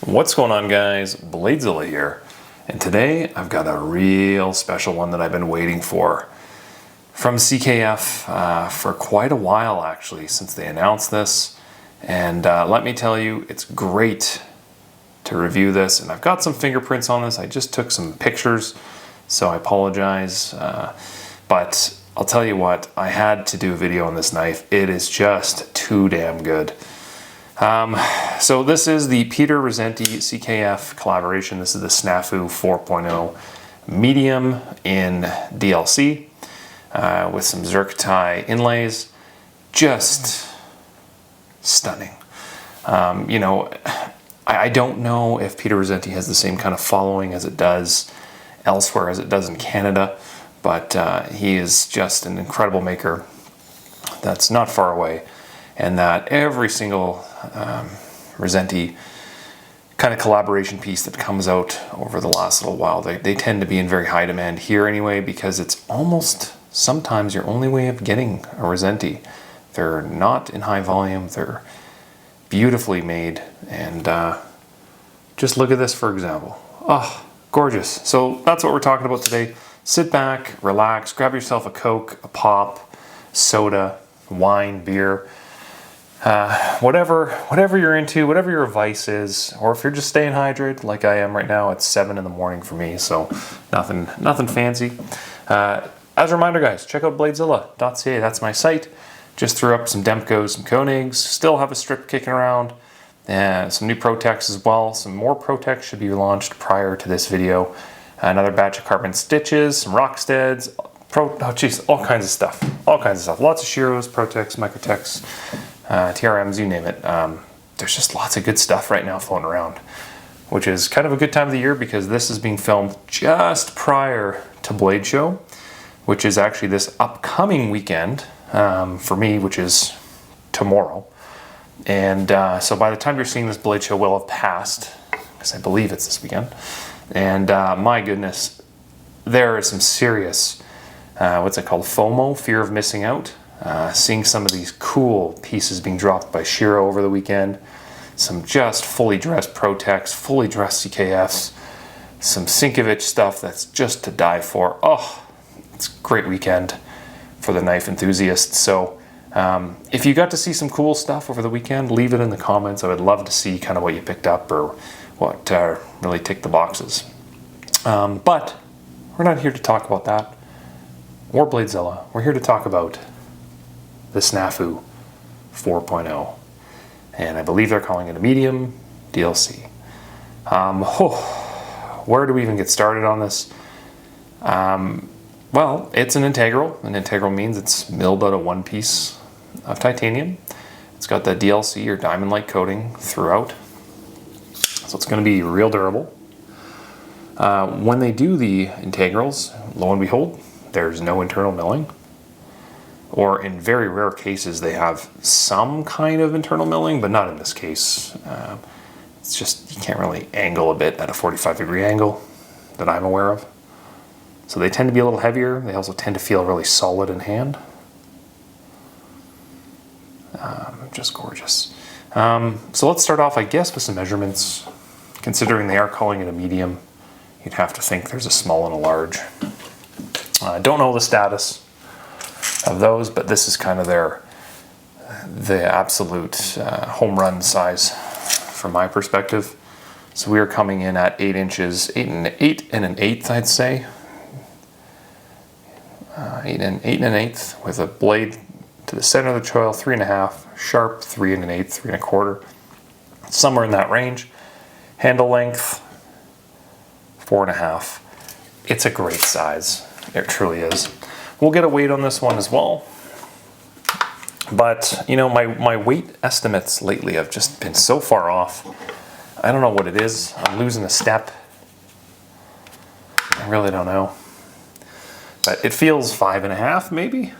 What's going on, guys? BladeZilla here, and today I've got a real special one that I've been waiting for from CKF for quite a while, actually, since they announced this. And let me tell you, it's great to review this, and I've got some fingerprints on this. I just took some pictures, so I apologize, but I'll tell you what, I had to do a video on this knife. It is just too damn good. So this is the Peter Rosenti CKF collaboration. This is the Snafu 4.0 medium in DLC with some zircon inlays. Just stunning. You know, I don't know if Peter Rosenti has the same kind of following as it does elsewhere, as it does in Canada, but he is just an incredible maker that's not far away, and that every single Rosenti kind of collaboration piece that comes out over the last little while, they tend to be in very high demand here anyway, because it's almost sometimes your only way of getting a Rosenti. They're not in high volume, they're beautifully made, and just look at this, for example. Oh, gorgeous. So that's what we're talking about today. Sit back, relax, grab yourself a Coke, a pop, soda, wine, beer, whatever you're into, whatever your vice is, or if you're just staying hydrated like I am right now. It's 7 in the morning for me, so nothing fancy. As a reminder, guys, check out BladeZilla.ca. That's my site. Just threw up some Demkos, some Koenigs, still have a strip kicking around, and some new Protex as well. Some more Protex should be launched prior to this video. Another batch of carbon stitches, some Rocksteads, all kinds of stuff. Lots of Shiros, Protex, Microtex, TRMs, you name it. There's just lots of good stuff right now floating around, which is kind of a good time of the year because this is being filmed just prior to Blade Show, which is actually this upcoming weekend for me, which is tomorrow. And so by the time you're seeing this, Blade Show will have passed, because I believe it's this weekend. And my goodness, there is some serious, what's it called, FOMO, fear of missing out. Seeing some of these cool pieces being dropped by Shiro over the weekend. Some just fully dressed Protex, fully dressed CKFs. Some Sinkovich stuff that's just to die for. Oh, it's a great weekend for the knife enthusiasts. So if you got to see some cool stuff over the weekend, leave it in the comments. I would love to see kind of what you picked up or what really ticked the boxes. But we're not here to talk about that or BladeZilla. We're here to talk about the Snafu 4.0, and I believe they're calling it a medium DLC. Where do we even get started on this? Well, it's an integral. An integral means it's milled out of one piece of titanium. It's got the DLC or diamond-like coating throughout, so it's going to be real durable. When they do the integrals, lo and behold, there's no internal milling. Or in very rare cases, they have some kind of internal milling, but not in this case. It's just, you can't really angle a bit at a 45-degree angle that I'm aware of. So they tend to be a little heavier. They also tend to feel really solid in hand. Just gorgeous. So let's start off, I guess, with some measurements. Considering they are calling it a medium, you'd have to think there's a small and a large. I don't know the status of those, but this is kind of the absolute home run size from my perspective. So we are coming in at 8 inches, 8 and an eighth, I'd say. 8 and an eighth with a blade to the center of the choil, 3.5, sharp 3 and an eighth, 3 and a quarter, somewhere in that range. Handle length 4.5. It's a great size. It truly is. We'll get a weight on this one as well. But, you know, my weight estimates lately have just been so far off. I don't know what it is. I'm losing a step. I really don't know. But it feels 5.5, maybe?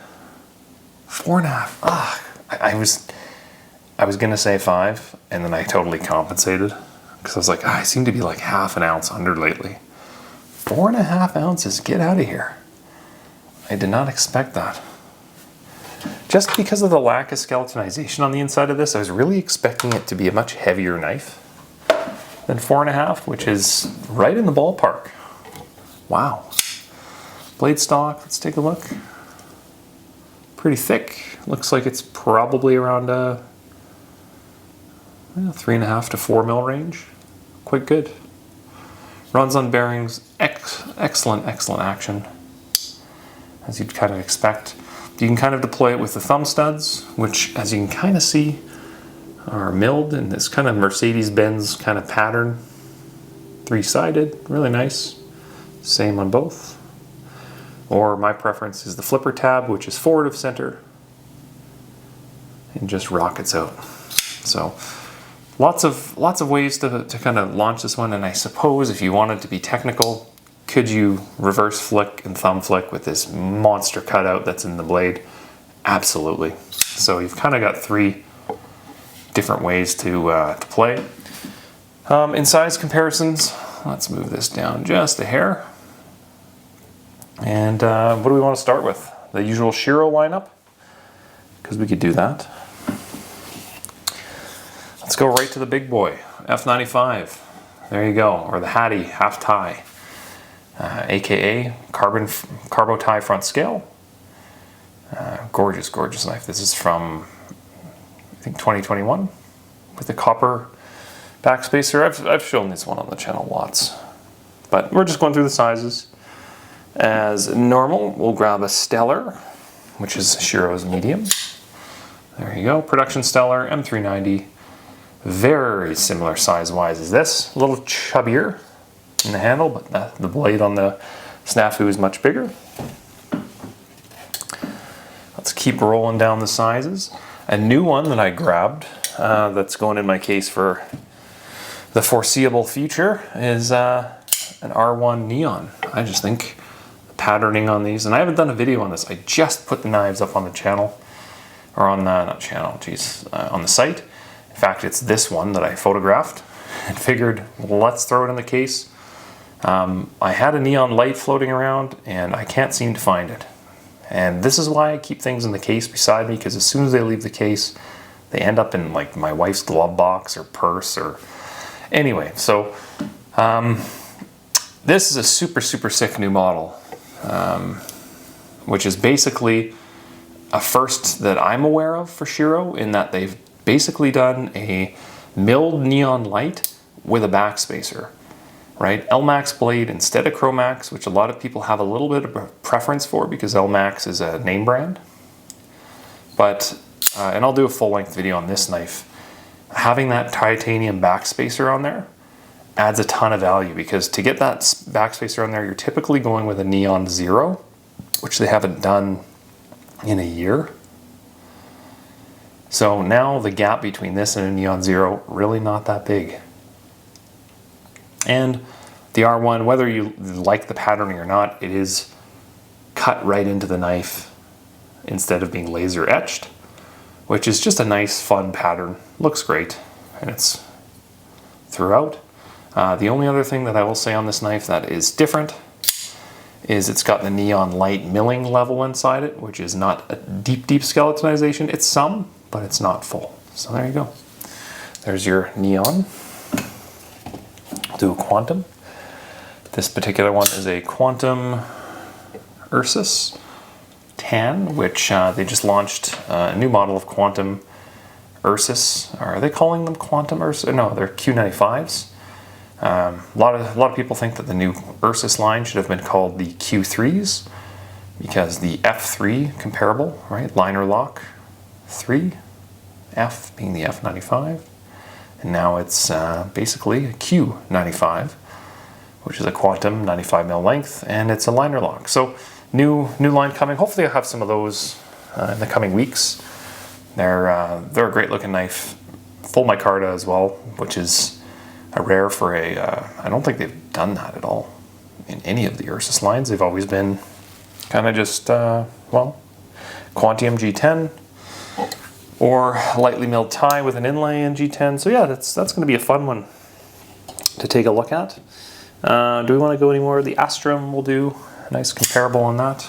4.5. Ah, I was going to say 5, and then I totally compensated. Because I was like, I seem to be like half an ounce under lately. 4.5 ounces, get out of here. I did not expect that. Just because of the lack of skeletonization on the inside of this, I was really expecting it to be a much heavier knife. than 4.5, which is right in the ballpark. Wow. Blade stock, let's take a look. Pretty thick. Looks like it's probably around 3.5 to 4 mil range. Quite good. Runs on bearings, excellent action, as you'd kind of expect. You can kind of deploy it with the thumb studs, which, as you can kind of see, are milled in this kind of Mercedes-Benz kind of pattern. 3-sided, really nice. Same on both. Or my preference is the flipper tab, which is forward of center and just rockets out. So lots of ways to kind of launch this one. And I suppose if you wanted to be technical, could you reverse flick and thumb flick with this monster cutout that's in the blade? Absolutely. So you've kind of got 3 different ways to play. In size comparisons, let's move this down just a hair. And what do we want to start with? The usual Shiro lineup, because we could do that. Let's go right to the big boy, F95. There you go, or the Hattie half tie, aka carbo tie front scale. Gorgeous knife. This is from, I think, 2021 with the copper backspacer. I've shown this one on the channel lots, but we're just going through the sizes. As normal, we'll grab a Stellar, which is Shiro's medium. There you go, production Stellar, M390. Very similar size-wise as this. A little chubbier in the handle, but the blade on the Snafu is much bigger. Let's keep rolling down the sizes. A new one that I grabbed that's going in my case for the foreseeable future is an R1 Neon. I just think patterning on these, and I haven't done a video on this. I just put the knives up on the channel, or on the, not channel, geez, on the site. In fact, it's this one that I photographed and figured, let's throw it in the case. I had a neon light floating around and I can't seem to find it. And this is why I keep things in the case beside me, because as soon as they leave the case, they end up in like my wife's glove box or purse or anyway. So this is a super sick new model. Which is basically a first that I'm aware of for Shiro, in that they've basically done a milled neon light with a backspacer, right? LMAX blade instead of Chromax, which a lot of people have a little bit of a preference for because LMAX is a name brand. But, and I'll do a full-length video on this knife, having that titanium backspacer on there adds a ton of value, because to get that backspacer on there, you're typically going with a Neon Zero, which they haven't done in a year. So now the gap between this and a Neon Zero, really not that big. And the R1, whether you like the patterning or not, it is cut right into the knife instead of being laser etched, which is just a nice fun pattern. Looks great, and it's throughout. The only other thing that I will say on this knife that is different is it's got the neon light milling level inside it, which is not a deep skeletonization. It's some, but it's not full. So there you go. There's your neon. I'll do a quantum. This particular one is a Quantum Ursus Tan, which they just launched a new model of Quantum Ursus. Are they calling them Quantum Ursus? No, they're Q95s. A lot of people think that the new Ursus line should have been called the Q3s, because the F3 comparable, right, liner lock 3, F being the F95, and now it's basically a Q95, which is a Quantum 95mm length, and it's a liner lock. So new line coming. Hopefully I'll have some of those in the coming weeks. They're a great looking knife, full micarta as well, which is a rare for a, I don't think they've done that at all in any of the Ursus lines. They've always been kind of just, well, Quantium G10 or lightly milled tie with an inlay in G10. So yeah, that's going to be a fun one to take a look at. Do we want to go any more? The Astrum will do a nice comparable on that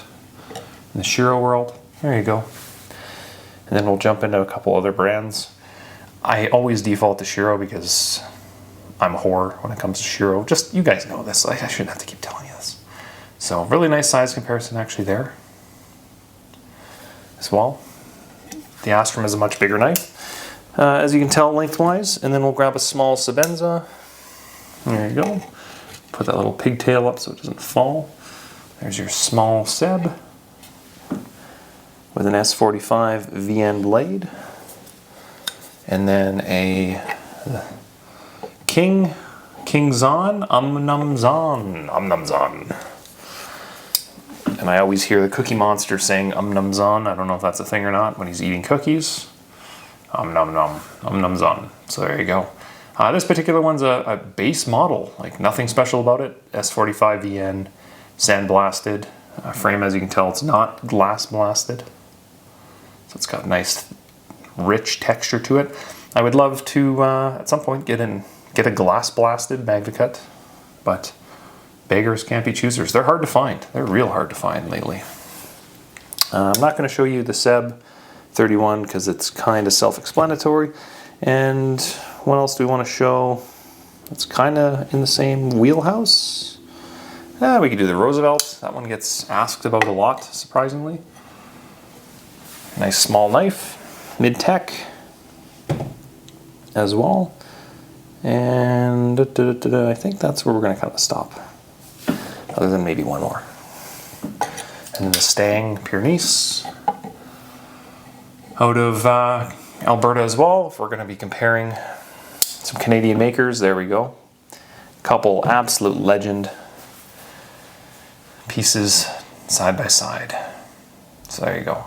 in the Shiro world. There you go. And then we'll jump into a couple other brands. I always default to Shiro because I'm a whore when it comes to Shiro. Just, you guys know this. I shouldn't have to keep telling you this. So really nice size comparison actually there as well. The Astrum is a much bigger knife, as you can tell lengthwise. And then we'll grab a small Sebenza. There you go. Put that little pigtail up so it doesn't fall. There's your small Seb with an S45 VN blade. And then a King Zon, Num Zon. And I always hear the Cookie Monster saying Num Zon. I don't know if that's a thing or not when he's eating cookies. Num Zon. So there you go. This particular one's a base model, like nothing special about it. S45 VN, sandblasted. Frame, as you can tell, it's not glass blasted. So it's got nice, rich texture to it. I would love to, at some point, get a glass blasted MagnaCut, but beggars can't be choosers. They're hard to find. They're real hard to find lately. I'm not going to show you the Seb 31 because it's kind of self-explanatory. And what else do we want to show? It's kind of in the same wheelhouse. We could do the Roosevelt. That one gets asked about a lot, surprisingly. Nice small knife, mid-tech as well. And I think that's where we're going to kind of stop, other than maybe one more. And then the Stang Pyrenees out of Alberta as well. If we're going to be comparing some Canadian makers, there we go. Couple absolute legend pieces side by side. So there you go.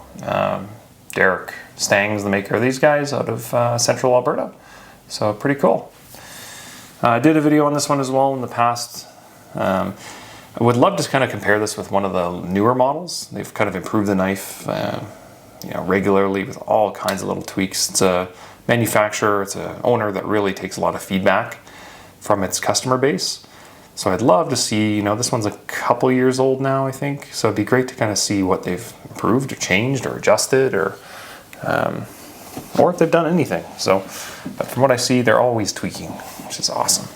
Derek Stang's the maker of these guys out of central Alberta. So pretty cool. I did a video on this one as well in the past. I would love to kind of compare this with one of the newer models. They've kind of improved the knife regularly with all kinds of little tweaks. It's a manufacturer, it's an owner that really takes a lot of feedback from its customer base. So I'd love to see, this one's a couple years old now, I think. So it'd be great to kind of see what they've improved or changed or adjusted or if they've done anything. So, but from what I see, they're always tweaking, which is awesome.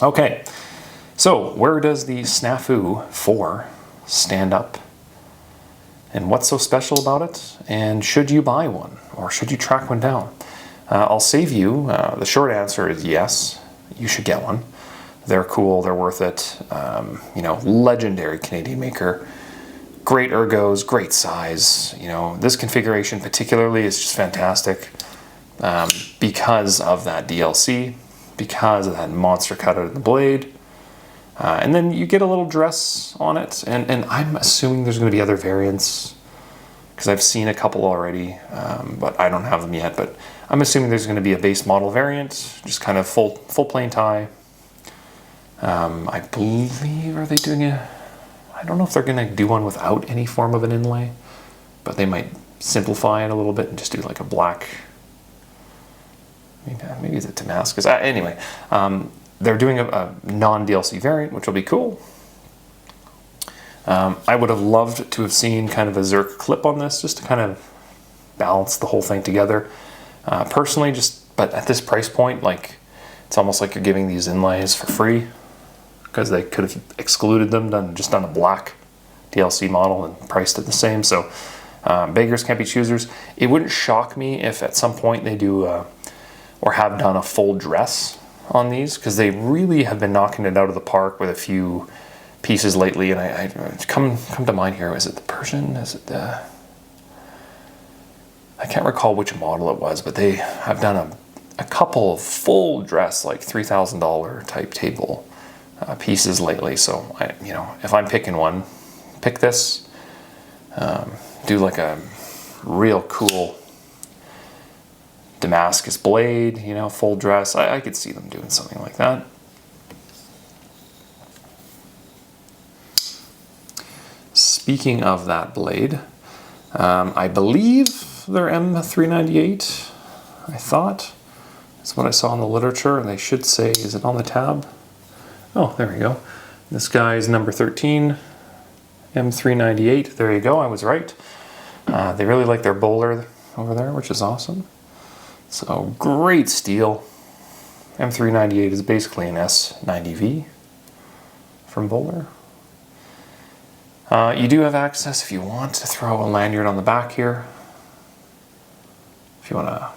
Okay, so where does the Snafu 4 stand up? And what's so special about it? And should you buy one or should you track one down? I'll save you. The short answer is yes, you should get one. They're cool, they're worth it. Legendary Canadian maker. Great ergos, great size. This configuration particularly is just fantastic because of that DLC, because of that monster cutout in the blade. And then you get a little dress on it, and I'm assuming there's going to be other variants because I've seen a couple already, but I don't have them yet. But I'm assuming there's going to be a base model variant, just kind of full plain tie. I believe, are they doing I don't know if they're going to do one without any form of an inlay, but they might simplify it a little bit and just do like a black, maybe it's a Damascus. Anyway, they're doing a non-DLC variant, which will be cool. I would have loved to have seen kind of a Zerk clip on this, just to kind of balance the whole thing together. Personally, but at this price point, it's almost like you're giving these inlays for free, because they could have excluded them, done a black DLC model and priced it the same. So beggars can't be choosers. It wouldn't shock me if at some point they do or have done a full dress on these, because they really have been knocking it out of the park with a few pieces lately. And I come to mind here, is it the Persian? Is it the... I can't recall which model it was, but they have done a couple of full dress, like $3,000 type table pieces lately. So if I'm picking one, pick this. Do like a real cool Damascus blade, full dress. I could see them doing something like that. Speaking of that blade, I believe they're M398. I thought that's what I saw in the literature, and they should say, is it on the tab? Oh, there we go. This guy is number 13, M398. There you go, I was right. They really like their bowler over there, which is awesome. So great steel. M398 is basically an S90V from Bowler. You do have access if you want to throw a lanyard on the back here. If you want to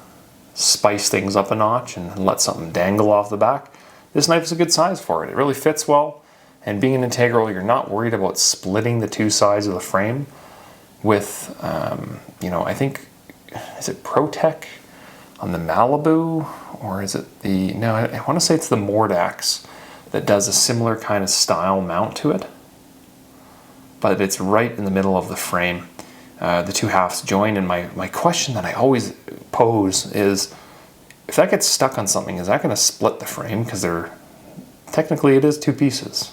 spice things up a notch and let something dangle off the back, this knife is a good size for it. It really fits well, and being an integral, you're not worried about splitting the two sides of the frame with, you know, I think, is it ProTech on the Malibu, or is it the, no, I want to say it's the Mordax that does a similar kind of style mount to it, but it's right in the middle of the frame. The two halves join, and my question that I always pose is, if that gets stuck on something, is that going to split the frame? Because technically it is two pieces.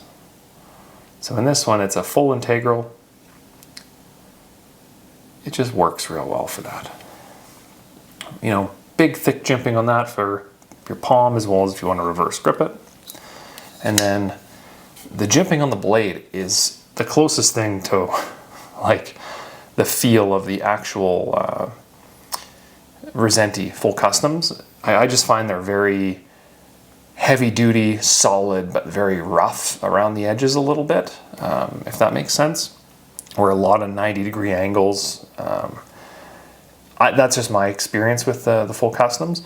So in this one, it's a full integral. It just works real well for that. You know, big thick jimping on that for your palm, as well as if you want to reverse grip it. And then the jimping on the blade is the closest thing to like the feel of the actual Rosenti full customs. I just find they're very heavy duty, solid, but very rough around the edges a little bit, if that makes sense. Or a lot of 90-degree angles. That's just my experience with the full customs.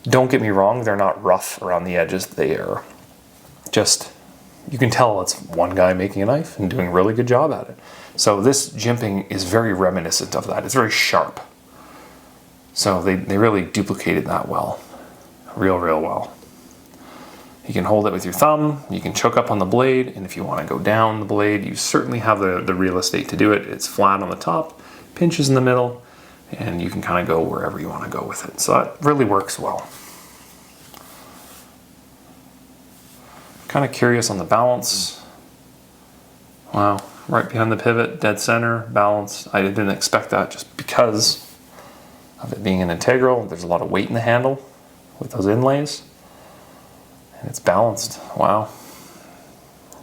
Don't get me wrong, they're not rough around the edges. They are just, you can tell it's one guy making a knife and doing a really good job at it. So this jimping is very reminiscent of that. It's very sharp. So they really duplicated that well. Real well. You can hold it with your thumb, you can choke up on the blade, and if you want to go down the blade, you certainly have the real estate to do it. It's flat on the top, pinches in the middle, and you can kind of go wherever you want to go with it. So that really works well. Kind of curious on the balance. Wow, right behind the pivot, dead center, balance. I didn't expect that just because of it being an integral. There's a lot of weight in the handle with those inlays. And it's balanced. Wow.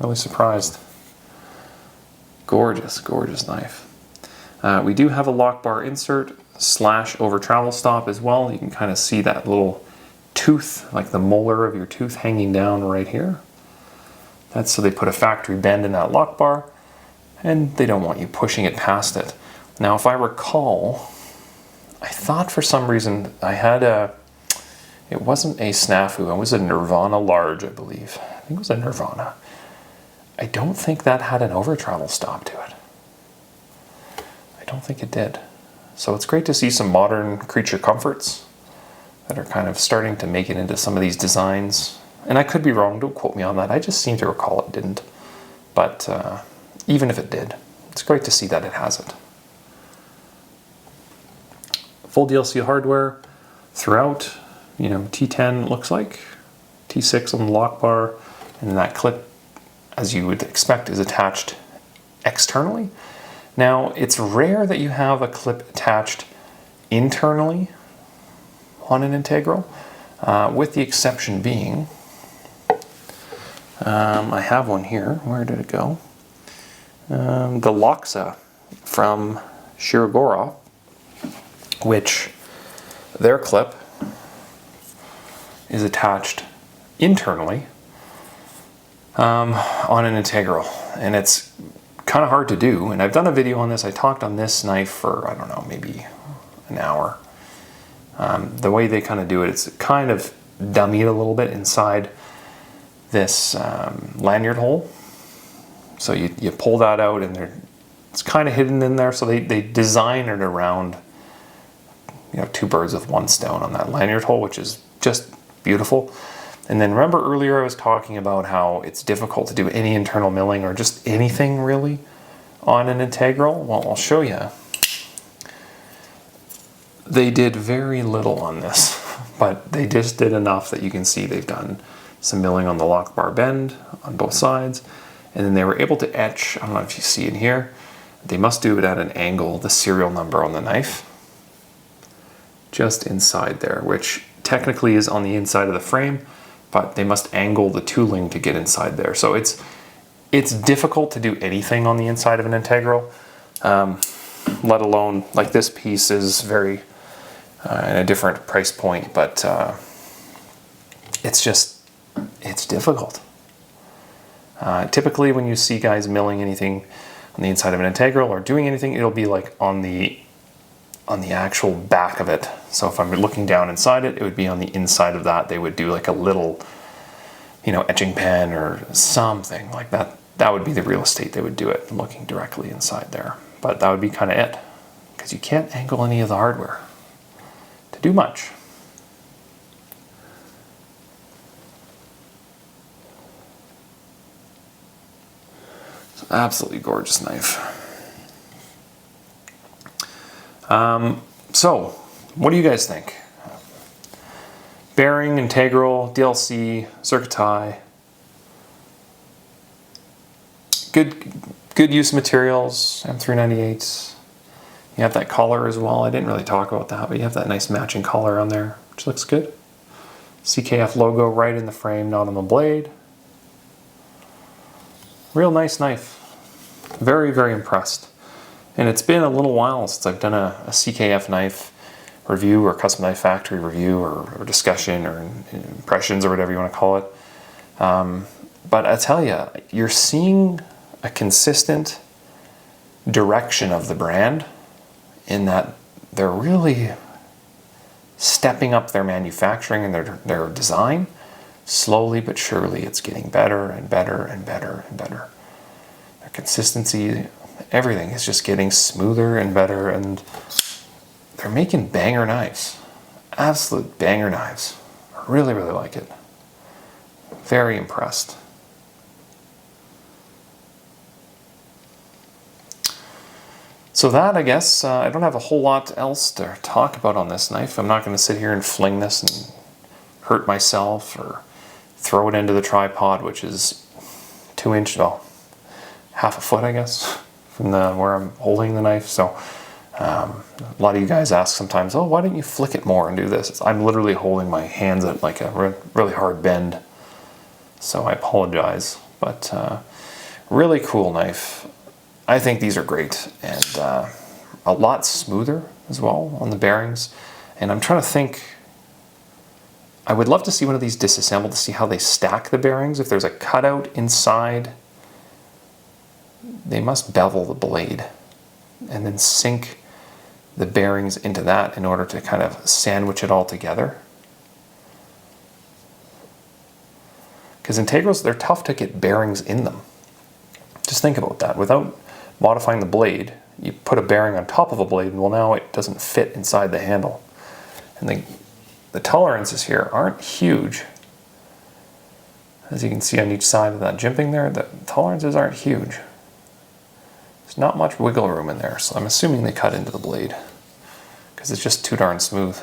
Really surprised. Gorgeous, gorgeous knife. We do have a lock bar insert / over travel stop as well. You can kind of see that little tooth, like the molar of your tooth hanging down right here. That's so they put a factory bend in that lock bar, and they don't want you pushing it past it. Now, if I recall, I thought for some reason I had it wasn't a Snafu, it was a Nirvana large, I believe. I think it was a Nirvana. I don't think that had an over travel stop to it. I don't think it did. So it's great to see some modern creature comforts that are kind of starting to make it into some of these designs. And I could be wrong, don't quote me on that. I just seem to recall it didn't. But even if it did, it's great to see that it has it. Full DLC hardware throughout. You know, T10 looks like, T6 on the lock bar, and that clip, as you would expect, is attached externally. Now, it's rare that you have a clip attached internally on an integral, with the exception being, I have one here. Where did it go? The Loxa from Shirogora, which their clip is attached internally on an integral, and it's kind of hard to do. And I've done a video on this. I talked on this knife for, I don't know, maybe an hour. The way they kind of do it, it's kind of dummied a little bit inside this lanyard hole. So you pull that out, and it's kind of hidden in there. So they design it around, you know, two birds with one stone on that lanyard hole, which is just beautiful. And then remember earlier I was talking about how it's difficult to do any internal milling or just anything really on an integral. Well, I'll show you. They did very little on this, but they just did enough that you can see they've done some milling on the lock bar bend on both sides. And then they were able to etch, I don't know if you see it here, they must do it at an angle, the serial number on the knife, just inside there, which technically is on the inside of the frame, but they must angle the tooling to get inside there. So it's difficult to do anything on the inside of an integral, let alone, like this piece is very in a different price point, but it's difficult. Typically when you see guys milling anything on the inside of an integral or doing anything, it'll be like on the actual back of it. So if I'm looking down inside it, it would be on the inside of that. They would do like a little, etching pen or something like that. That would be the real estate they would do it, looking directly inside there. But that would be kind of it, because you can't angle any of the hardware to do much. It's an absolutely gorgeous knife. So, what do you guys think? Bearing, integral, DLC, circuit tie. Good use of materials, M398s. You have that collar as well. I didn't really talk about that, but you have that nice matching collar on there, which looks good. CKF logo right in the frame, not on the blade. Real nice knife. Very, very impressed. And it's been a little while since I've done a CKF knife review or custom knife factory review or discussion or impressions or whatever you want to call it. But I tell you, you're seeing a consistent direction of the brand in that they're really stepping up their manufacturing and their design. Slowly but surely it's getting better and better and better and better. Their consistency, everything is just getting smoother and better, and they're making banger knives. Absolute banger knives. I really, really like it. Very impressed. So that, I guess, I don't have a whole lot else to talk about on this knife. I'm not going to sit here and fling this and hurt myself or throw it into the tripod, which is 2 inch, well, half a foot, I guess, from where I'm holding the knife. So a lot of you guys ask sometimes, oh, why don't you flick it more and do this? I'm literally holding my hands at like a really hard bend. So I apologize, but really cool knife. I think these are great, and a lot smoother as well on the bearings. And I'm trying to think, I would love to see one of these disassembled to see how they stack the bearings. If there's a cutout inside, they must bevel the blade and then sink the bearings into that in order to kind of sandwich it all together. Because integrals, they're tough to get bearings in them. Just think about that. Without modifying the blade, you put a bearing on top of a blade, and well, now it doesn't fit inside the handle. And the tolerances here aren't huge. As you can see on each side of that jimping there, the tolerances aren't huge. There's not much wiggle room in there, so I'm assuming they cut into the blade because it's just too darn smooth.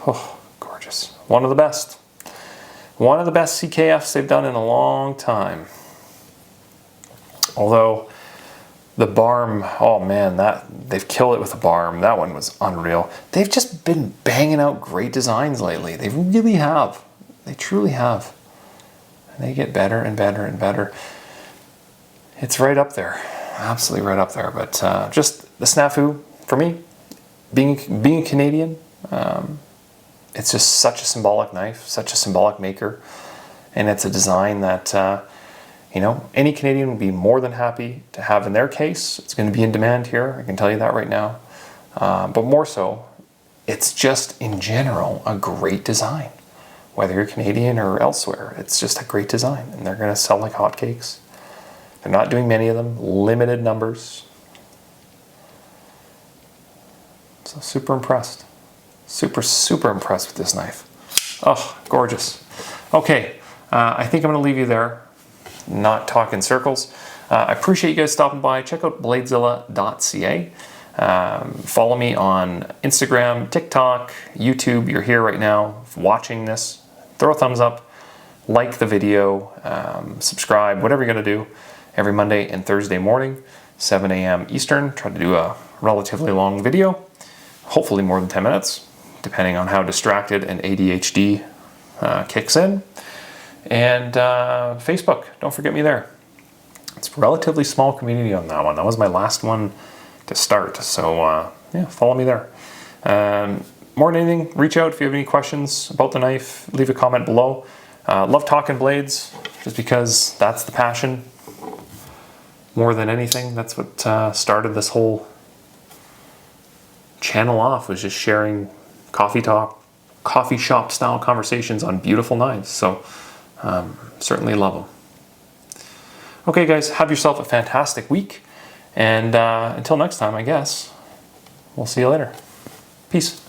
Oh, gorgeous. One of the best. One of the best CKFs they've done in a long time. Although the barm, oh man, they've killed it with the barm. That one was unreal. They've just been banging out great designs lately. They really have. They truly have. And they get better and better and better. It's right up there. Absolutely right up there. But just the Snafu, for me, being a Canadian, it's just such a symbolic knife, such a symbolic maker, and it's a design that any Canadian would be more than happy to have in their case. It's going to be in demand here, I can tell you that right now. But more so, it's just in general a great design. Whether you're Canadian or elsewhere, it's just a great design, and they're going to sell like hotcakes. They're not doing many of them, limited numbers. So super impressed. Super, super impressed with this knife. Oh, gorgeous. Okay, I think I'm going to leave you there. Not talking circles. I appreciate you guys stopping by. Check out BladeZilla.ca. Follow me on Instagram, TikTok, YouTube. You're here right now watching this. Throw a thumbs up. Like the video. Subscribe. Whatever you're going to do. Every Monday and Thursday morning, 7 a.m. Eastern. Try to do a relatively long video. Hopefully more than 10 minutes. Depending on how distracted and ADHD kicks in. And Facebook, don't forget me there. It's a relatively small community on that one. That was my last one to start. So yeah, follow me there. More than anything, reach out if you have any questions about the knife. Leave a comment below. Love talking blades, just because that's the passion. More than anything, that's what started this whole channel off, was just sharing coffee shop style conversations on beautiful knives. So certainly love them. Okay guys, have yourself a fantastic week, and until next time, I guess we'll see you later. Peace.